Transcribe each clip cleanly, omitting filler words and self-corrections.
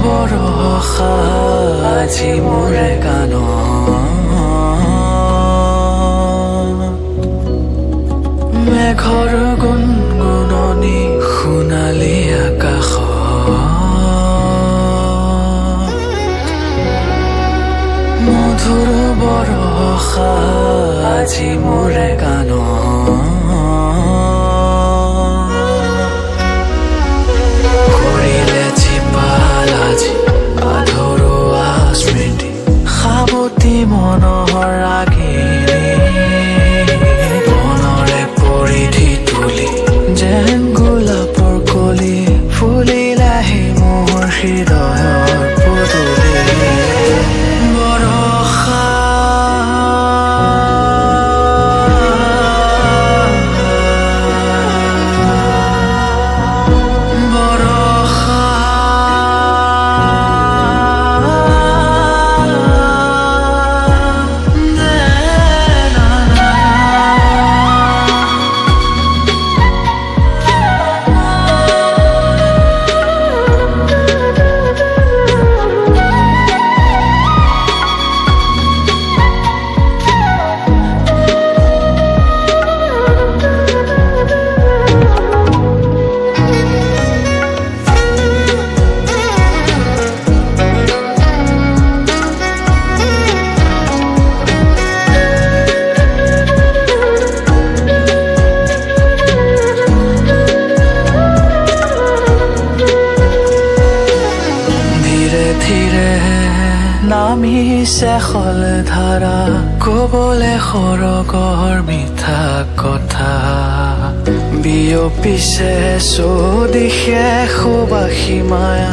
বৰষা আজি মোৰে কাণত মেঘৰ গুণগুণনি সোণালী আকাশ মধুৰ বৰষা আজি মোৰে কাণত কৰিলে চিপাল আজি আধৰুৱা স্মৃতি সাৱতি মনোহৰ আগিৰি মনৰে পৰিধি তুলি যেন গোলাপৰ কলি ফুলিলাহি মোৰ হৃদয়ৰ পদূলি বৰষা নামিছে খল ধাৰা কবলে সৰগৰ মিঠা কথা বিয়পিছে চৌদিশে সুবাসী মায়া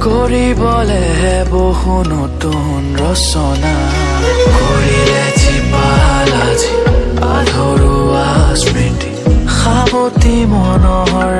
কৰিবলে বহু নতুন ৰচনা কৰিলে চিপাল আজি আধৰুৱা স্মৃতি সাৱতি মনোহৰ